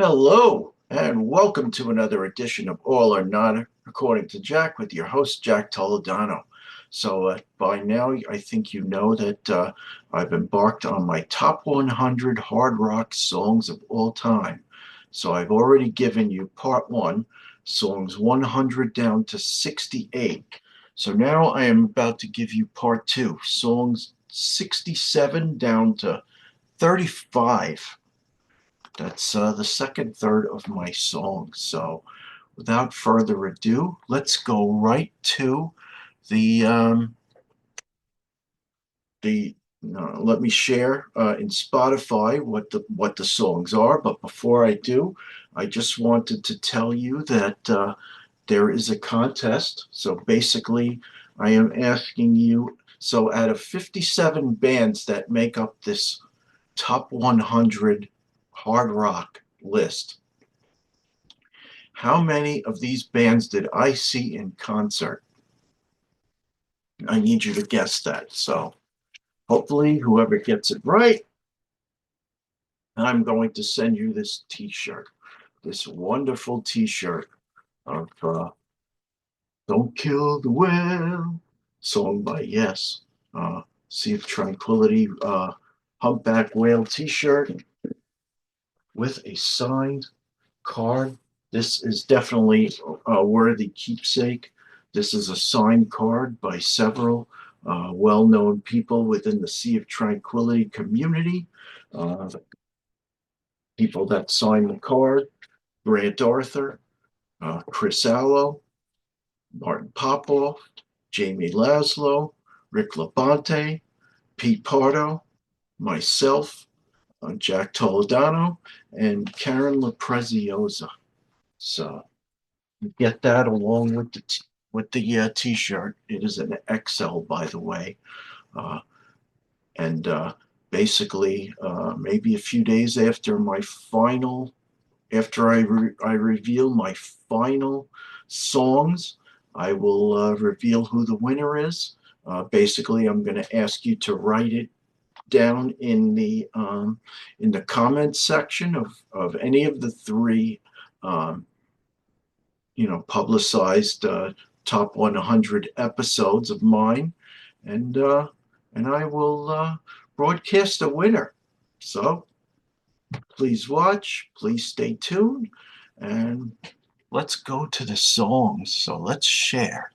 Hello, and welcome to another edition of All or Not, according to Jack, with your host, Jack Toledano. By now, I think you know that I've embarked on my top 100 hard rock songs of all time. So, I've already given you part one, songs 100 down to 68. So, now I am about to give you part two, songs 67 down to 35. That's the second third of my song. So, without further ado, let's go right to the um, the. Let me share in Spotify what the songs are. But before I do, I just wanted to tell you that there is a contest. So basically, I am asking you. So out of 57 bands that make up this top 100 hard rock list, how many of these bands did I see in concert? I need you to guess that. So hopefully, whoever gets it right, I'm going to send you this T-shirt, this wonderful T-shirt of "Don't Kill the Whale," song by Yes. Sea of Tranquility, humpback whale T-shirt with a signed card. This is definitely a worthy keepsake. This is a signed card by several well-known people within the Sea of Tranquility community. The people that signed the card: Grant Arthur, Chris Allo, Martin Popoff, Jamie Laszlo, Rick Labonte, Pete Pardo, myself, Jack Toledano, and Karen LaPreziosa. So get that along with the t-shirt. It is an XL, by the way, uh, and basically, maybe a few days after I reveal my final songs, I will reveal who the winner is. Basically, I'm going to ask you to write it down in the comments section of any of the three um, publicized top 100 episodes of mine, and uh, and I will broadcast a winner. So please watch, please stay tuned, and let's go to the songs. So let's share.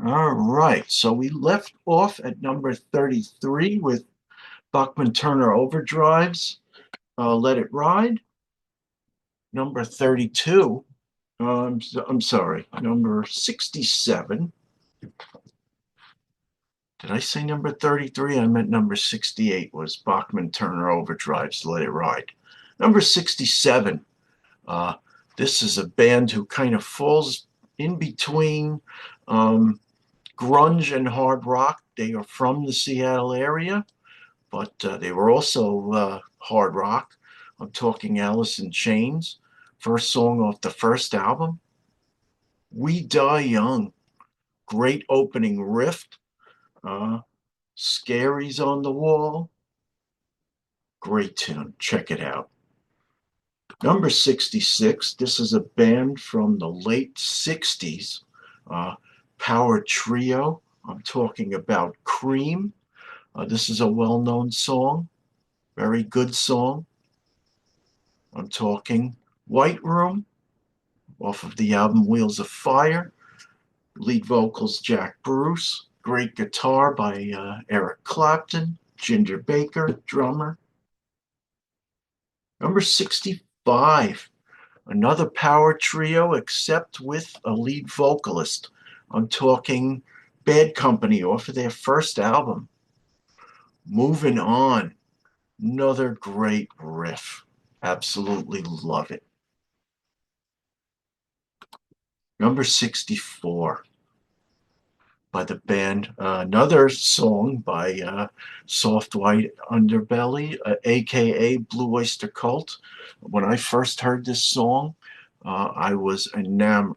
All right. So we left off at number 33 with Bachman Turner Overdrive's "Let It Ride." Number 32, I'm sorry, number 67. Did I say number 33? I meant number 68 was Bachman Turner Overdrive's "Let It Ride." Number 67, uh, this is a band who kind of falls in between um, grunge and hard rock. They are from the Seattle area, but they were also hard rock. I'm talking Alice in Chains. First song off the first album, "We Die Young." Great opening riff. Uh, "Scaries on the Wall." Great tune. Check it out. Number 66. This is a band from the late 60s. Uh, Power trio. I'm talking about Cream. This is a well-known song. Very good song. I'm talking White Room, off of the album Wheels of Fire. Lead vocals Jack Bruce. Great guitar by Eric Clapton. Ginger Baker, drummer. Number 65. Another power trio, except with a lead vocalist. I'm talking Bad Company, off of their first album. "Moving On." Another great riff. Absolutely love it. Number 64 by the band. Another song by Soft White Underbelly, aka Blue Oyster Cult. When I first heard this song, I was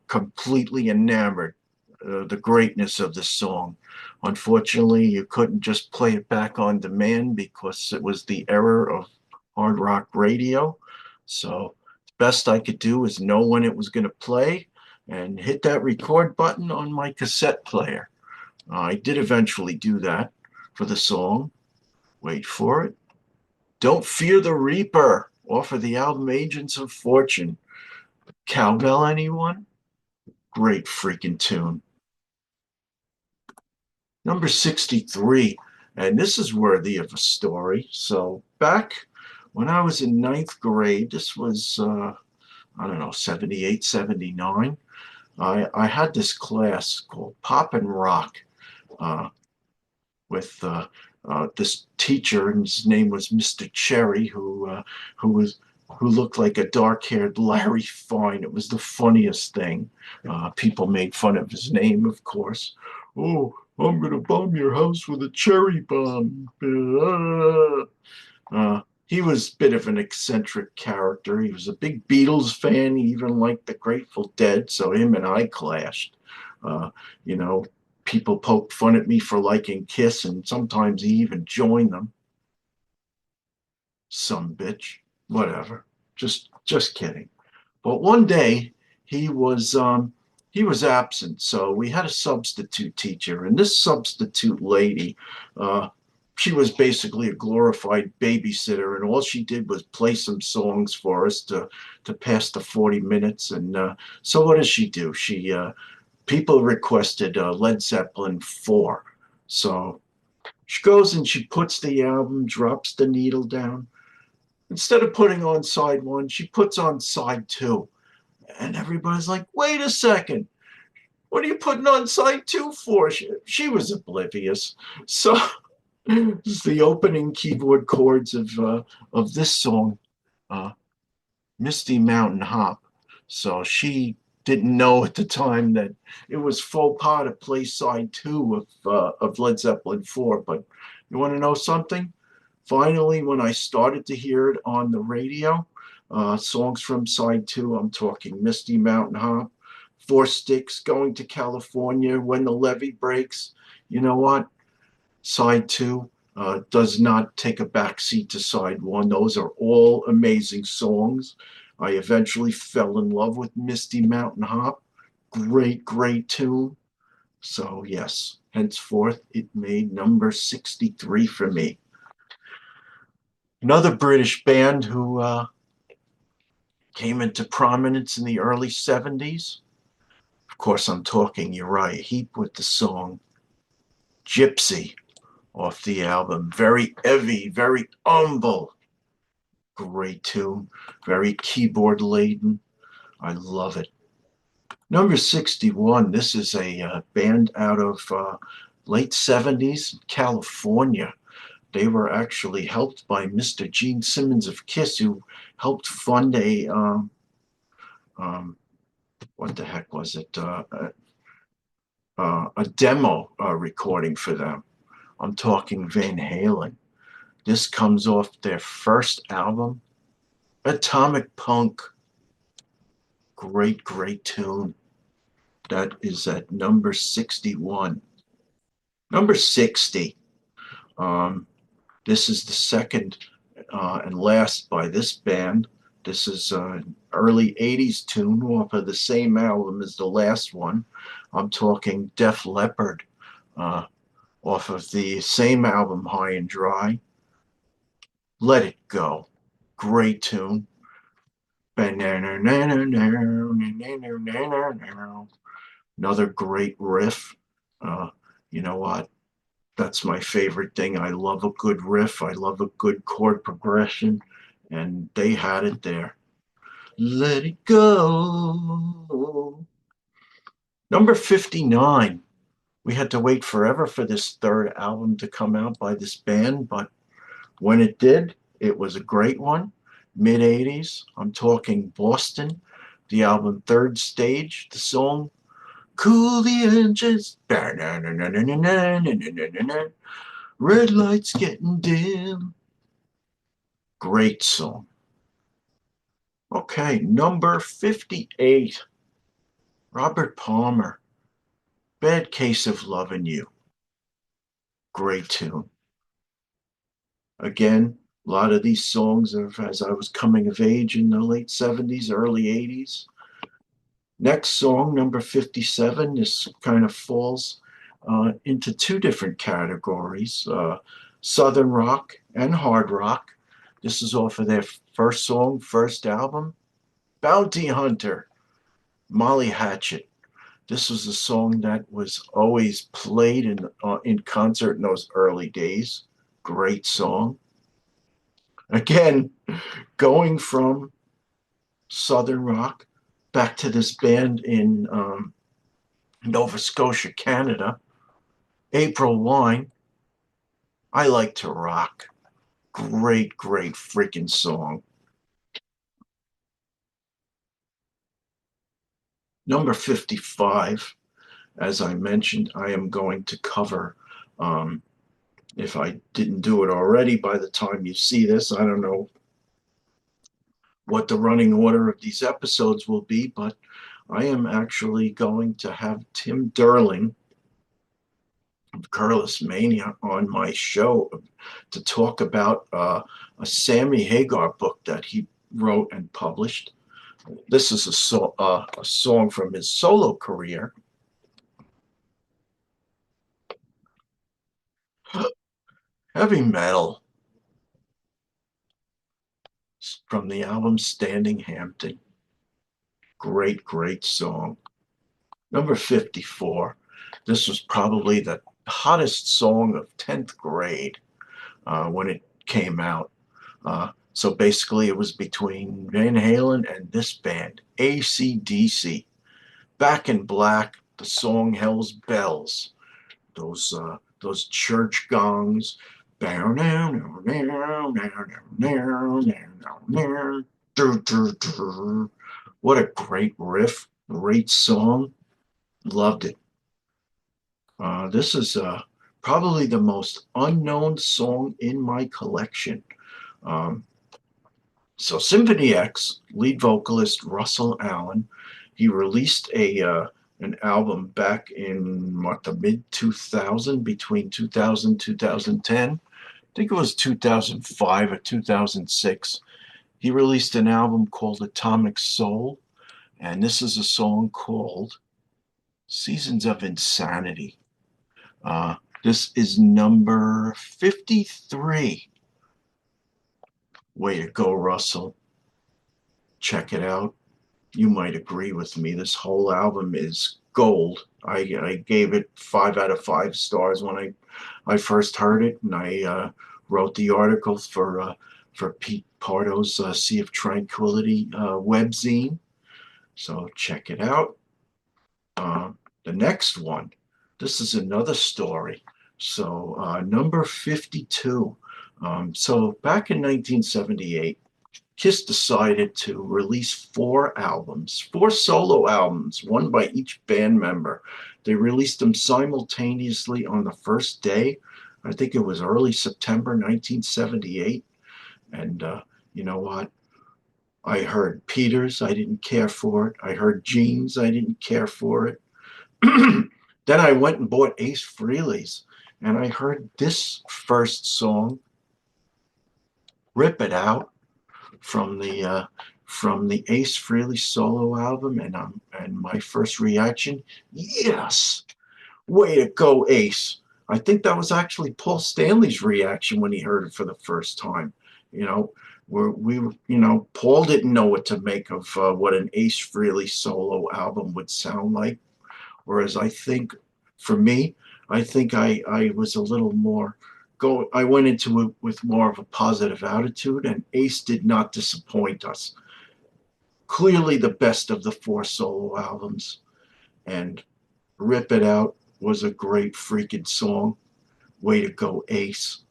completely enamored. The greatness of this song. Unfortunately, you couldn't just play it back on demand because it was the era of hard rock radio. So the best I could do is know when it was going to play and hit that record button on my cassette player. I did eventually do that for the song. Wait for it. Don't Fear the Reaper off of the album Agents of Fortune. Cowbell, anyone? Great freaking tune. Number 63, and this is worthy of a story. So back when I was in ninth grade, this was, I don't know, 78, 79, I had this class called Pop and Rock uh, with this teacher, and his name was Mr. Cherry, who was who looked like a dark-haired Larry Fine. It was the funniest thing. People made fun of his name, of course. Oh, I'm gonna bomb your house with a cherry bomb. He was a bit of an eccentric character. He was a big Beatles fan. He even liked the Grateful Dead, so him and I clashed. Uh, you know, people poked fun at me for liking Kiss, and sometimes he even joined them. Some bitch, whatever. Just kidding. But one day he was absent, so we had a substitute teacher, and this substitute lady, uh, she was basically a glorified babysitter, and all she did was play some songs for us to pass the 40 minutes. And so what does she do? She people requested Led Zeppelin 4, so she goes and she puts the album, drops the needle down. Instead of putting on side one, she puts on side two. And everybody's like, wait a second, what are you putting on side two for? She was oblivious. So it's the opening keyboard chords of this song, uh, Misty Mountain Hop. So she didn't know at the time that it was faux pas to play side two of Led Zeppelin 4. But you want to know something? Finally, when I started to hear it on the radio, songs from side two, I'm talking Misty Mountain Hop, Four Sticks, Going to California, When the Levee Breaks. You know what? Side two does not take a backseat to side one. Those are all amazing songs. I eventually fell in love with Misty Mountain Hop. Great, great tune. So, yes, henceforth, it made number 63 for me. Another British band who came into prominence in the early 70s. Of course, I'm talking Uriah Heep with the song Gypsy off the album. Very heavy, very humble. Great tune, very keyboard laden. I love it. Number 61, this is a band out of late 70s, California. They were actually helped by Mr. Gene Simmons of Kiss, who helped fund um, what the heck was it? A demo recording for them. I'm talking Van Halen. This comes off their first album, Atomic Punk. Great, great tune. That is at number 61. Number 60. Um, this is the second and last by this band. This is an early 80s tune off of the same album as the last one. I'm talking Def Leppard uh, off of the same album, High and Dry. Let It Go. Great tune. Another great riff. Uh, you know what? That's my favorite thing. I love a good riff. I love a good chord progression. And they had it there. Let it go. Number 59. We had to wait forever for this third album to come out by this band, but when it did, it was a great one. Mid 80s. I'm talking Boston. The album Third Stage, the song Cool the Engines. Red lights getting dim. Great song. Okay, number 58. Robert Palmer. Bad Case of Loving You. Great tune. Again, a lot of these songs are as I was coming of age in the late 70s, early 80s. Next song, number 57, this kind of falls into two different categories, Southern rock and hard rock. This is off of their first song, first album, Bounty Hunter, Molly Hatchet. This was a song that was always played in concert in those early days. Great song. Again, going from Southern rock back to this band in Nova Scotia, Canada, April Wine, I Like to Rock. Great, great freaking song. Number 55, as I mentioned, I am going to cover. If I didn't do it already by the time you see this, I don't know what the running order of these episodes will be, but I am actually going to have Tim Derling of Careless Mania on my show to talk about a Sammy Hagar book that he wrote and published. This is a song from his solo career. Heavy Metal from the album Standing Hampton. Great, great song. Number 54. This was probably the hottest song of 10th grade when it came out. So basically, it was between Van Halen and this band, AC/DC. Back in Black, the song Hell's Bells. Those church gongs. What a great riff, great song. Loved it. This is probably the most unknown song in my collection. Um, so Symphony X, lead vocalist Russell Allen, he released an album back in the mid 2000, between 2000 2010. I think it was 2005 or 2006. He released an album called Atomic Soul, and this is a song called Seasons of Insanity. This is number 53. Way to go, Russell. Check it out. You might agree with me. This whole album is gold. I gave it 5 out of 5 stars when I first heard it, and I wrote the article for Pete Pardo's Sea of Tranquility webzine. So check it out. The next one, this is another story. So number 52. So back in 1978, Kiss decided to release 4 albums, 4 solo albums, one by each band member. They released them simultaneously on the first day. I think it was early September 1978. And you know what? I heard Peters, I didn't care for it. I heard Jeans, I didn't care for it. Then I went and bought Ace Frehley's, and I heard this first song, Rip It Out, from the Ace Frehley solo album, and my first reaction, yes, way to go, Ace. I think that was actually Paul Stanley's reaction when he heard it for the first time. You know, Paul didn't know what to make of what an Ace Frehley solo album would sound like. Whereas I think, for me, I think I was a little more I went into it with more of a positive attitude, and Ace did not disappoint us. Clearly the best of the 4 solo albums, and Rip It Out was a great freaking song. Way to go, Ace.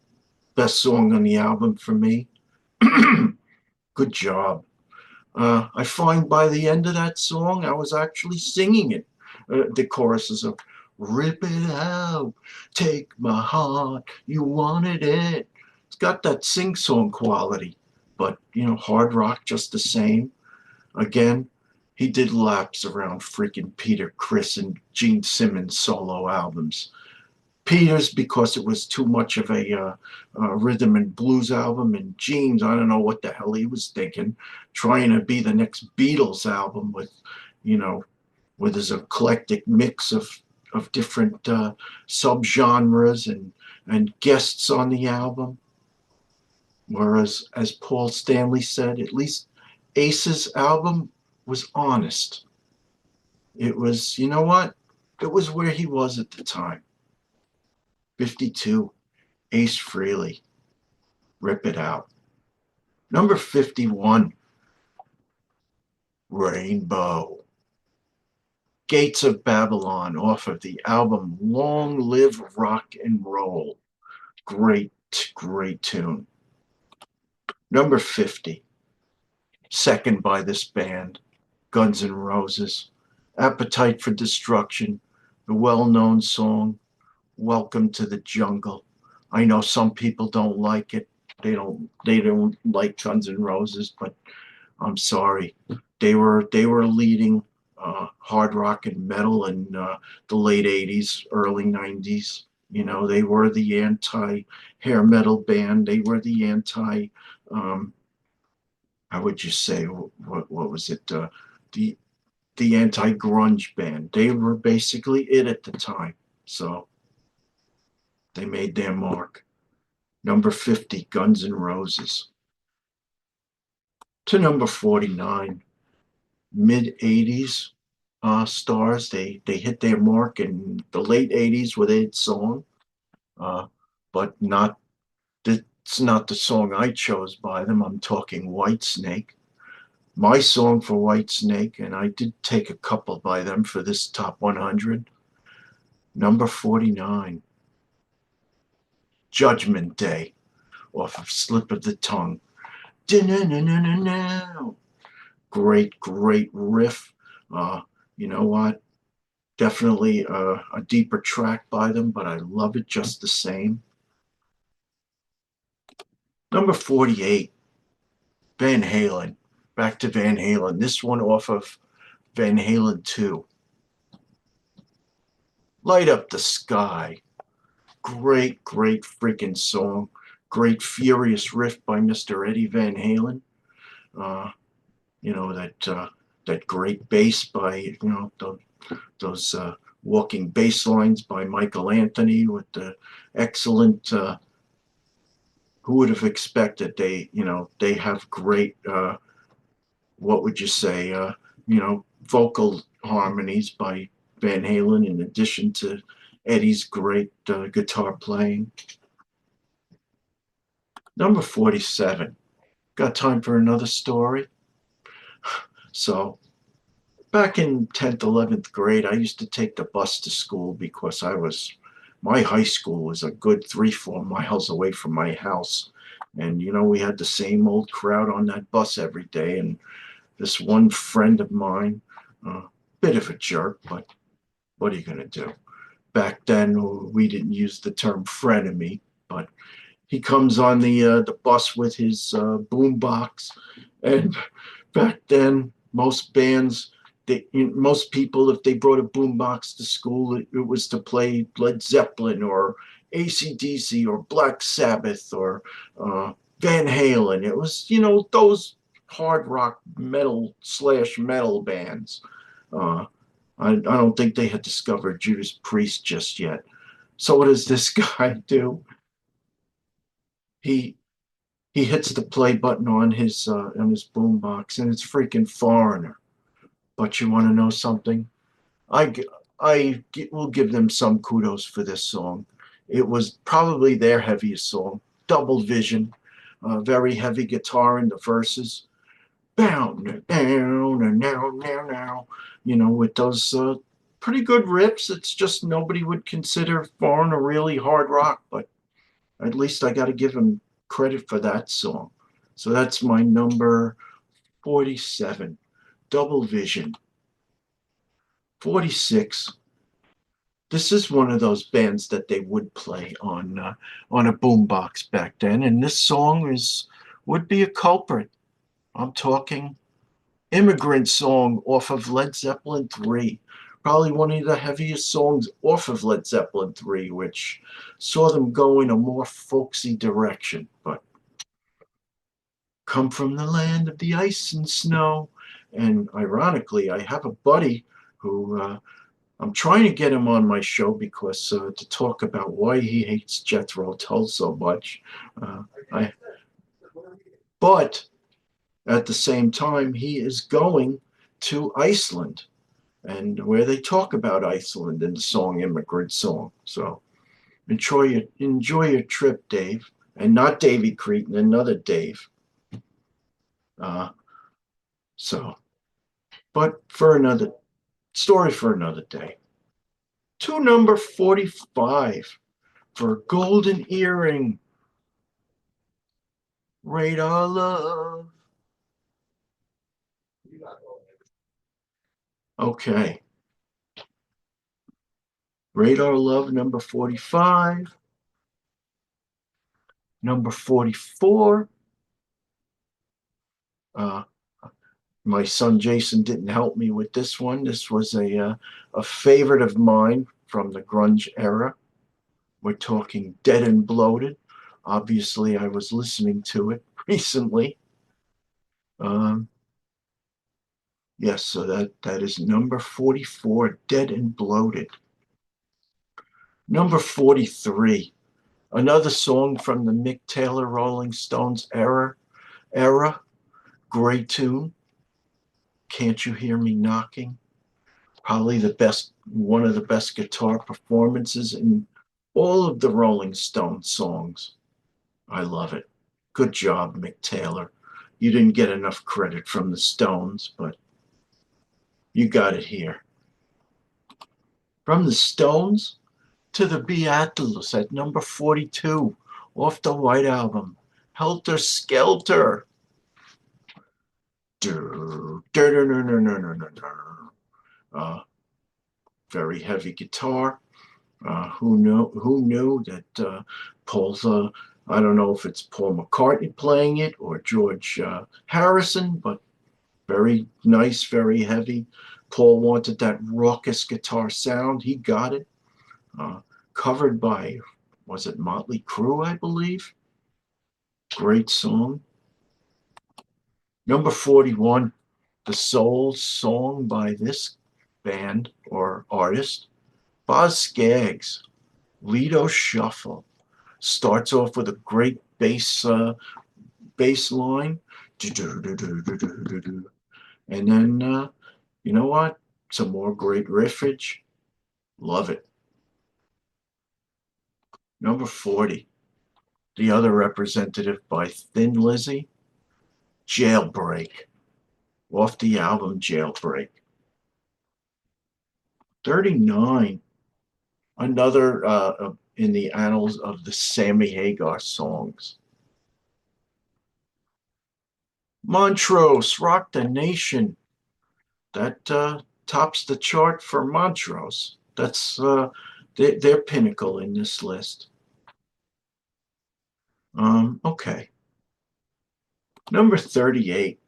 Best song on the album for me. Good job. I find by the end of that song, I was actually singing it. The choruses of Rip it out, take my heart, you wanted it. It's got that sing-song quality, but, hard rock just the same. Again, he did laps around freaking Peter Criss and Gene Simmons solo albums. Peters because it was too much of a rhythm and blues album, and Jeans, I don't know what the hell he was thinking, trying to be the next Beatles album with, you know, with his eclectic mix of different subgenres and guests on the album. Whereas, as Paul Stanley said, at least Ace's album was honest. It was, you know what? It was where he was at the time. 52, Ace Frehley, Rip It Out. Number 51, Rainbow. Gates of Babylon off of the album Long Live Rock and Roll. Great, great tune. Number 50, second by this band, Guns N' Roses. Appetite for Destruction, the well-known song, Welcome to the Jungle. I know some people don't like it. They don't like Guns N' Roses, but I'm sorry. They were leading hard rock and metal in the late 80s, early 90s. You know, they were the anti hair metal band. They were the anti how would you say, what was it, the the anti grunge band. They were basically it at the time. So they made their mark. Number 50, Guns N' Roses. To number 49, mid 80s stars. They hit their mark in the late 80s with a song, but not it's not the song I chose by them. I'm talking Whitesnake. My song for Whitesnake, and I did take a couple by them for this top 100. Number 49, Judgment Day, off of Slip of the Tongue. Great, great riff. You know what? Definitely a deeper track by them, but I love it just the same. Number 48, Van Halen. Back to Van Halen. This one off of Van Halen 2. Light Up the Sky. Great, great freaking song. Great furious riff by Mr. Eddie Van Halen. Uh, you know, that great bass by, you know, those walking bass lines by Michael Anthony with the excellent, who would have expected, they have great, what would you say, vocal harmonies by Van Halen in addition to Eddie's great guitar playing. Number 47. Got time for another story? So, back in 10th, 11th grade, I used to take the bus to school because my high school was a good 3-4 miles away from my house. And, you know, we had the same old crowd on that bus every day. And this one friend of mine, bit of a jerk, but what are you going to do? Back then, we didn't use the term frenemy, but he comes on the bus with his boom box, and back then most bands, most people, if they brought a boom box to school, it was to play Led Zeppelin or AC/DC or Black Sabbath or Van Halen. It was, you know, those hard rock metal/metal bands. I don't think they had discovered Judas Priest just yet. So what does this guy do? He he hits the play button on his boombox, and it's freaking Foreigner. But you want to know something? I will give them some kudos for this song. It was probably their heaviest song. Double Vision, very heavy guitar in the verses. Down, down, down, down, you know, with those pretty good riffs. It's just nobody would consider Foreigner really hard rock, but at least I got to give him credit for that song. So that's my number 47, Double Vision. 46. This is one of those bands that they would play on a boombox back then, and this song would be a culprit. I'm talking Immigrant Song off of Led Zeppelin 3, probably one of the heaviest songs off of Led Zeppelin 3, which saw them go in a more folksy direction. But come from the land of the ice and snow. And ironically, I have a buddy who I'm trying to get him on my show because to talk about why he hates Jethro Tull so much. Uh, I, but at the same time, he is going to Iceland, and where they talk about Iceland in the song "Immigrant Song." So enjoy your trip, Dave, and not Davy Cretin, another Dave. Uh, so, but for another story for another day. To number 45 for Golden Earring, Radar Love. Okay. Radar Love, number 45. Number 44. Uh, my son Jason didn't help me with this one. This was a favorite of mine from the grunge era. We're talking Dead and Bloated. Obviously, I was listening to it recently. Um, yes, so that is number 44, Dead and Bloated. Number 43, another song from the Mick Taylor Rolling Stones era. Great tune. Can't You Hear Me Knocking? Probably one of the best guitar performances in all of the Rolling Stones songs. I love it. Good job, Mick Taylor. You didn't get enough credit from the Stones, but you got it here. From the Stones to the Beatles at number 42 off the White Album, Helter Skelter. Very heavy guitar. Who knew that Paul's I don't know if it's Paul McCartney playing it or George Harrison, but very nice, very heavy. Paul wanted that raucous guitar sound. He got it. Covered by, was it Motley Crue, I believe? Great song. Number 41, the soul song by this band or artist, Boz Scaggs, Lido Shuffle. Starts off with a great bass line, and then you know what? Some more great riffage. Love it. Number 40, the other representative by Thin Lizzy, Jailbreak, off the album Jailbreak. 39, another in the annals of the Sammy Hagar songs. Montrose, Rock the Nation. That tops the chart for Montrose. That's their pinnacle in this list. Okay. Number 38,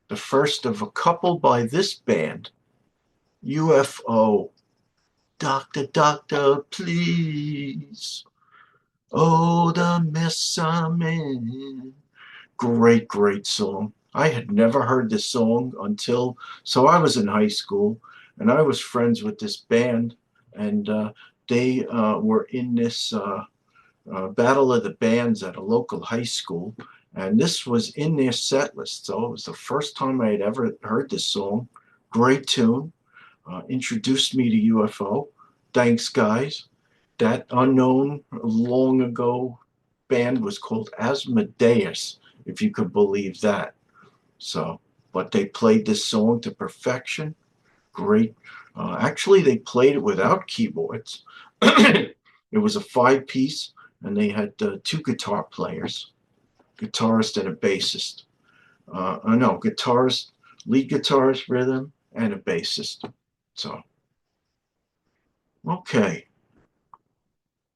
the first of a couple by this band, UFO. Doctor, doctor, please. Oh, the mess I'm in. Great, great song. I had never heard this song so I was in high school and I was friends with this band, and they were in this battle of the bands at a local high school, and this was in their set list. So it was the first time I had ever heard this song. Great tune. Introduced me to UFO. Thanks, guys. That unknown, long ago band was called Asmodeus, if you could believe that. So, but they played this song to perfection. Great. Actually, they played it without keyboards. It was a 5-piece, and they had 2 guitar players, guitarist and a bassist. No, guitarist, lead guitarist, rhythm, and a bassist. So, okay.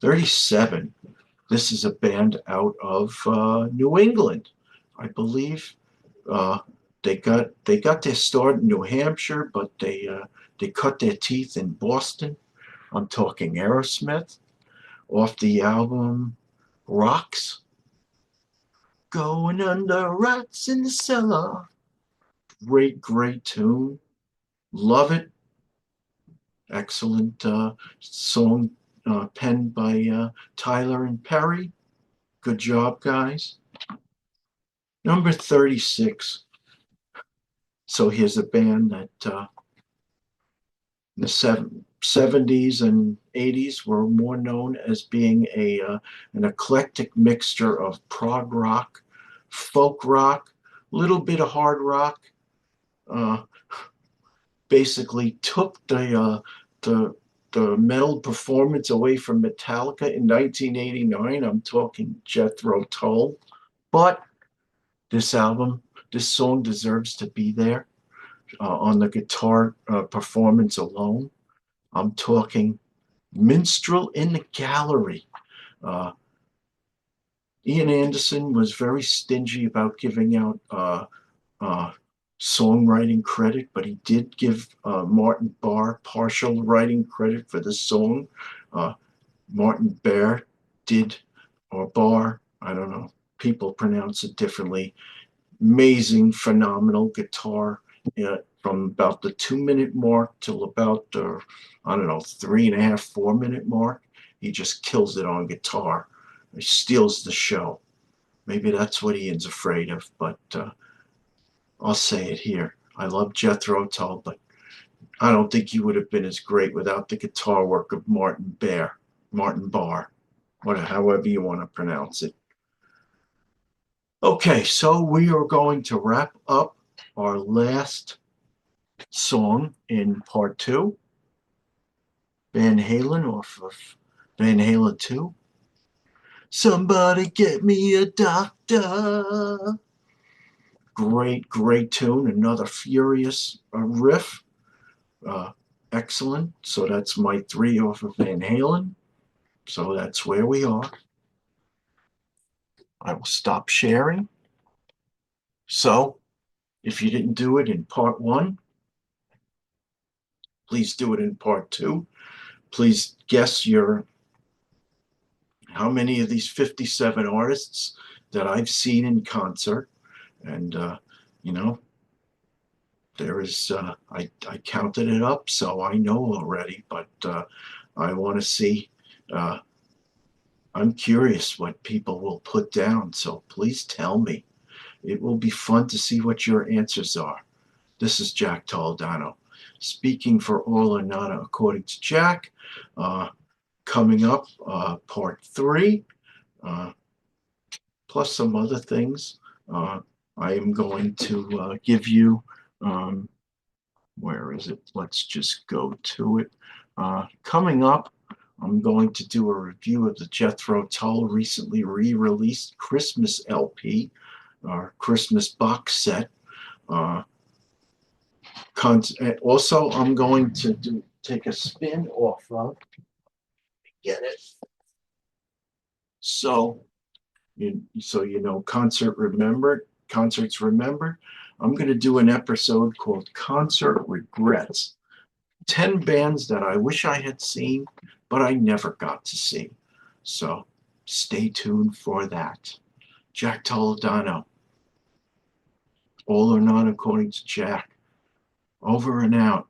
37. This is a band out of New England. I believe they got their start in New Hampshire, but they They cut their teeth in Boston. I'm talking Aerosmith. Off the album Rocks. Going under rats in the cellar. Great, great tune. Love it. Excellent song penned by Tyler and Perry. Good job, guys. Number 36. So here's a band that in the 70s and 80s were more known as being an eclectic mixture of prog rock, folk rock, a little bit of hard rock. Uh, Basically took the metal performance away from Metallica in 1989. I'm talking Jethro Tull. But this album, this song deserves to be there on the guitar performance alone. I'm talking Minstrel in the Gallery. Uh, Ian Anderson was very stingy about giving out uh, songwriting credit, but he did give Martin Barre partial writing credit for the song. Martin Barre did, or Barre, I don't know, people pronounce it differently. Amazing, phenomenal guitar from about the 2 minute mark till about, I don't know, 3.5, 4 minute mark. He just kills it on guitar. He steals the show. Maybe that's what Ian's afraid of, but I'll say it here. I love Jethro Tull, but I don't think he would have been as great without the guitar work of Martin Barre, however you want to pronounce it. Okay, so we are going to wrap up our last song in part 2. Van Halen off of Van Halen 2. Somebody get me a doctor. Great, great tune. Another furious riff. Excellent. So that's my 3 off of Van Halen. So that's where we are. I will stop sharing. So if you didn't do it in part 1, please do it in part 2. Please guess how many of these 57 artists that I've seen in concert. And, you know, there is, I counted it up, so I know already, but I want to see, I'm curious what people will put down, so please tell me. It will be fun to see what your answers are. This is Jack Toledano, speaking for All or Nada According to Jack. Coming up, part 3, plus some other things. I am going to give you, where is it? Let's just go to it. Coming up, I'm going to do a review of the Jethro Tull recently re-released Christmas LP, or Christmas box set. Also, I'm going to take a spin off of, get it. So you know, concerts remembered. I'm going to do an episode called Concert Regrets. 10 bands that I wish I had seen, but I never got to see. So stay tuned for that. Jack Toledano. All or None According to Jack. Over and out.